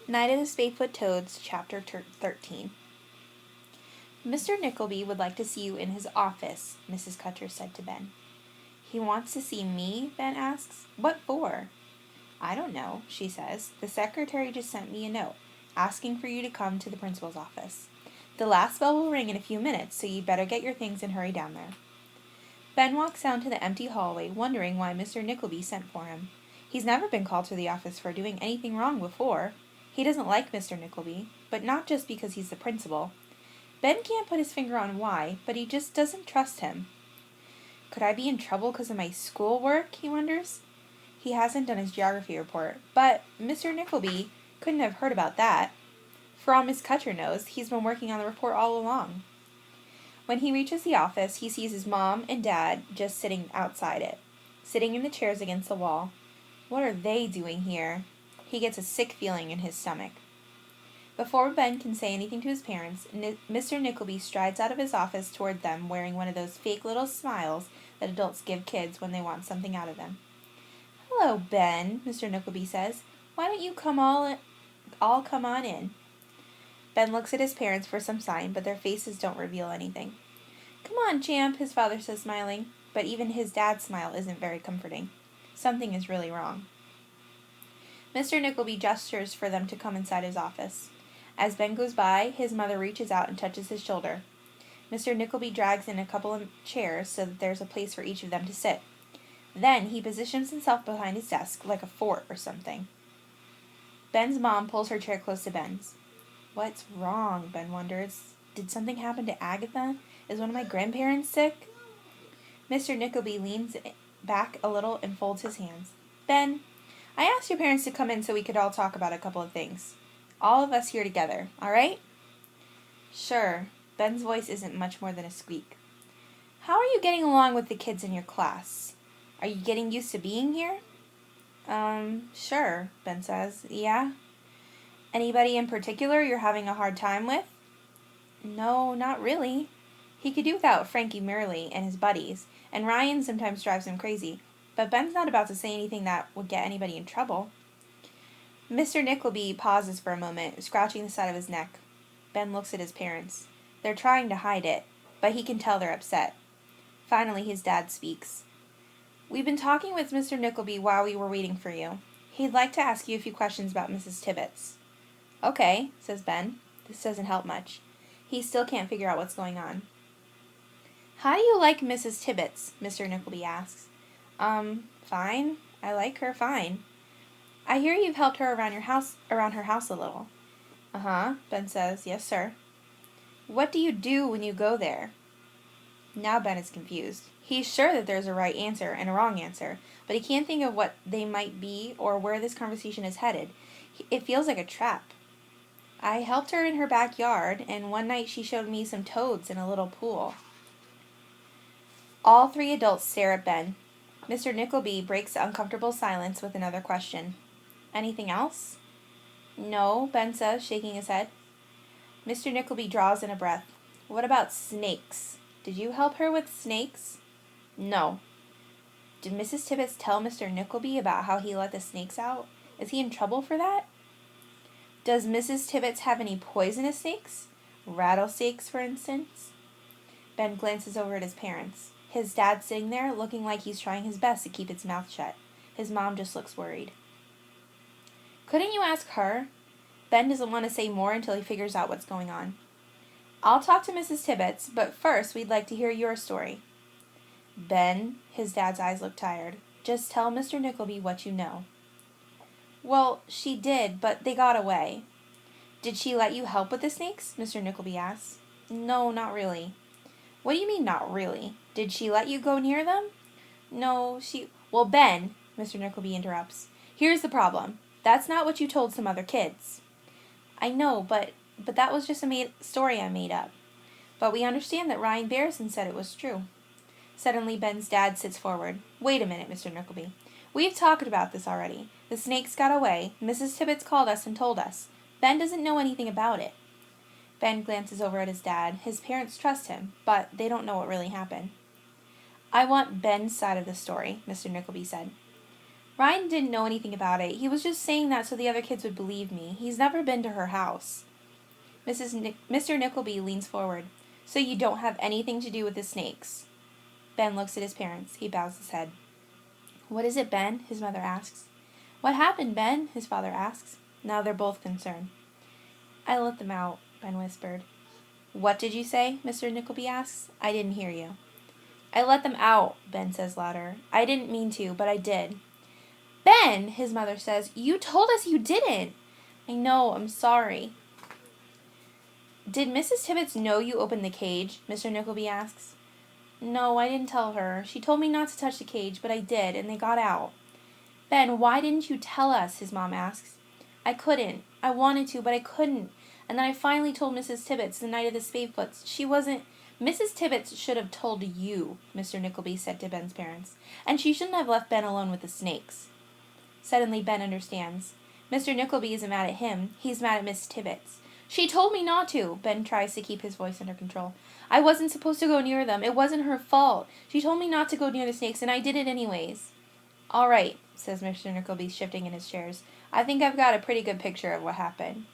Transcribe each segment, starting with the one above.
Night of the Spadefoot Toads, Chapter 13. Mr. Nickleby would like to see you in his office, Mrs. Cutter said to Ben. He wants to see me? Ben asks. What for? I don't know, she says. The secretary just sent me a note, asking for you to come to the principal's office. The last bell will ring in a few minutes, so you'd better get your things and hurry down there. Ben walks down to the empty hallway, wondering why Mr. Nickleby sent for him. He's never been called to the office for doing anything wrong before. He doesn't like Mr. Nickleby, but not just because he's the principal. Ben can't put his finger on why, but he just doesn't trust him. Could I be in trouble because of my schoolwork, he wonders. He hasn't done his geography report, but Mr. Nickleby couldn't have heard about that. For all Miss Cutter knows, he's been working on the report all along. When he reaches the office, he sees his mom and dad just sitting outside it, sitting in the chairs against the wall. What are they doing here? He gets a sick feeling in his stomach. Before Ben can say anything to his parents, Mr. Nickleby strides out of his office toward them wearing one of those fake little smiles that adults give kids when they want something out of them. Hello, Ben, Mr. Nickleby says. Why don't you all come on in? Ben looks at his parents for some sign, but their faces don't reveal anything. Come on, champ, his father says, smiling, but even his dad's smile isn't very comforting. Something is really wrong. Mr. Nickleby gestures for them to come inside his office. As Ben goes by, his mother reaches out and touches his shoulder. Mr. Nickleby drags in a couple of chairs so that there's a place for each of them to sit. Then he positions himself behind his desk like a fort or something. Ben's mom pulls her chair close to Ben's. What's wrong? Ben wonders. Did something happen to Agatha? Is one of my grandparents sick? Mr. Nickleby leans back a little and folds his hands. Ben, I asked your parents to come in so we could all talk about a couple of things. All of us here together, all right? Sure. Ben's voice isn't much more than a squeak. How are you getting along with the kids in your class? Are you getting used to being here? Sure, Ben says. Yeah? Anybody in particular you're having a hard time with? No, not really. He could do without Frankie Merrily and his buddies, and Ryan sometimes drives him crazy, but Ben's not about to say anything that would get anybody in trouble. Mr. Nickleby pauses for a moment, scratching the side of his neck. Ben looks at his parents. They're trying to hide it, but he can tell they're upset. Finally, his dad speaks. We've been talking with Mr. Nickleby while we were waiting for you. He'd like to ask you a few questions about Mrs. Tibbets. Okay, says Ben. This doesn't help much. He still can't figure out what's going on. How do you like Mrs. Tibbets? Mr. Nickleby asks. Fine. I like her fine. I hear you've helped her around her house a little. Uh-huh, Ben says. Yes, sir. What do you do when you go there? Now Ben is confused. He's sure that there's a right answer and a wrong answer, but he can't think of what they might be or where this conversation is headed. It feels like a trap. I helped her in her backyard, and one night she showed me some toads in a little pool. All three adults stare at Ben. Mr. Nickleby breaks the uncomfortable silence with another question. Anything else? No, Ben says, shaking his head. Mr. Nickleby draws in a breath. What about snakes? Did you help her with snakes? No. Did Mrs. Tibbets tell Mr. Nickleby about how he let the snakes out? Is he in trouble for that? Does Mrs. Tibbets have any poisonous snakes? Rattlesnakes, for instance? Ben glances over at his parents. His dad's sitting there, looking like he's trying his best to keep his mouth shut. His mom just looks worried. Couldn't you ask her? Ben doesn't want to say more until he figures out what's going on. I'll talk to Mrs. Tibbets, but first we'd like to hear your story. Ben, his dad's eyes look tired. Just tell Mr. Nickleby what you know. Well, she did, but they got away. Did she let you help with the snakes? Mr. Nickleby asks. No, not really. What do you mean, not really? Did she let you go near them? No, Well, Ben, Mr. Nickleby interrupts. Here's the problem. That's not what you told some other kids. I know, but that was just a story I made up. But we understand that Ryan Barrison said it was true. Suddenly, Ben's dad sits forward. Wait a minute, Mr. Nickleby. We've talked about this already. The snakes got away. Mrs. Tibbets called us and told us. Ben doesn't know anything about it. Ben glances over at his dad. His parents trust him, but they don't know what really happened. I want Ben's side of the story, Mr. Nickleby said. Ryan didn't know anything about it. He was just saying that so the other kids would believe me. He's never been to her house. Mr. Nickleby leans forward. So you don't have anything to do with the snakes? Ben looks at his parents. He bows his head. What is it, Ben? His mother asks. What happened, Ben? His father asks. Now they're both concerned. I let them out, Ben whispered. What did you say? Mr. Nickleby asks. I didn't hear you. I let them out, Ben says louder. I didn't mean to, but I did. Ben, his mother says, you told us you didn't. I know, I'm sorry. Did Mrs. Tibbets know you opened the cage? Mr. Nickleby asks. No, I didn't tell her. She told me not to touch the cage, but I did, and they got out. Ben, why didn't you tell us? His mom asks. I couldn't. I wanted to, but I couldn't. And then I finally told Mrs. Tibbets the night of the Spadefoots. She wasn't... Mrs. Tibbets should have told you, Mr. Nickleby said to Ben's parents. And she shouldn't have left Ben alone with the snakes. Suddenly Ben understands. Mr. Nickleby isn't mad at him. He's mad at Miss Tibbets. She told me not to. Ben tries to keep his voice under control. I wasn't supposed to go near them. It wasn't her fault. She told me not to go near the snakes, and I did it anyways. All right, says Mr. Nickleby, shifting in his chairs. I think I've got a pretty good picture of what happened.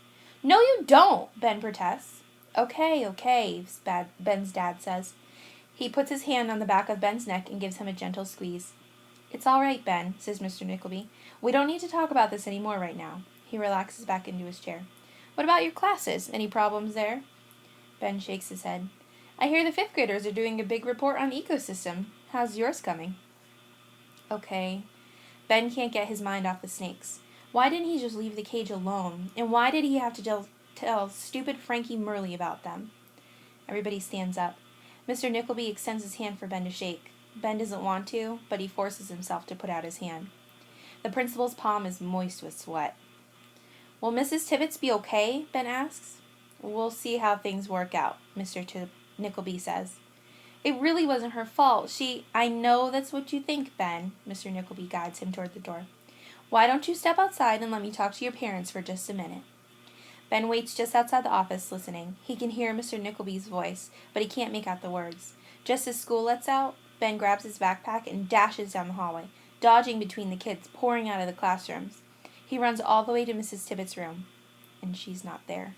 No, you don't, Ben protests. Okay, Ben's dad says. He puts his hand on the back of Ben's neck and gives him a gentle squeeze. It's all right, Ben, says Mr. Nickleby. We don't need to talk about this anymore right now. He relaxes back into his chair. What about your classes? Any problems there? Ben shakes his head. I hear the 5th graders are doing a big report on ecosystem. How's yours coming? Okay. Ben can't get his mind off the snakes. Why didn't he just leave the cage alone? And why did he have to tell stupid Frankie Murley about them? Everybody stands up. Mr. Nickleby extends his hand for Ben to shake. Ben doesn't want to, but he forces himself to put out his hand. The principal's palm is moist with sweat. Will Mrs. Tibbets be okay? Ben asks. We'll see how things work out, Mr. Nickleby says. It really wasn't her fault. I know that's what you think, Ben. Mr. Nickleby guides him toward the door. Why don't you step outside and let me talk to your parents for just a minute? Ben waits just outside the office, listening. He can hear Mr. Nickleby's voice, but he can't make out the words. Just as school lets out, Ben grabs his backpack and dashes down the hallway, dodging between the kids pouring out of the classrooms. He runs all the way to Mrs. Tibbets' room, and she's not there.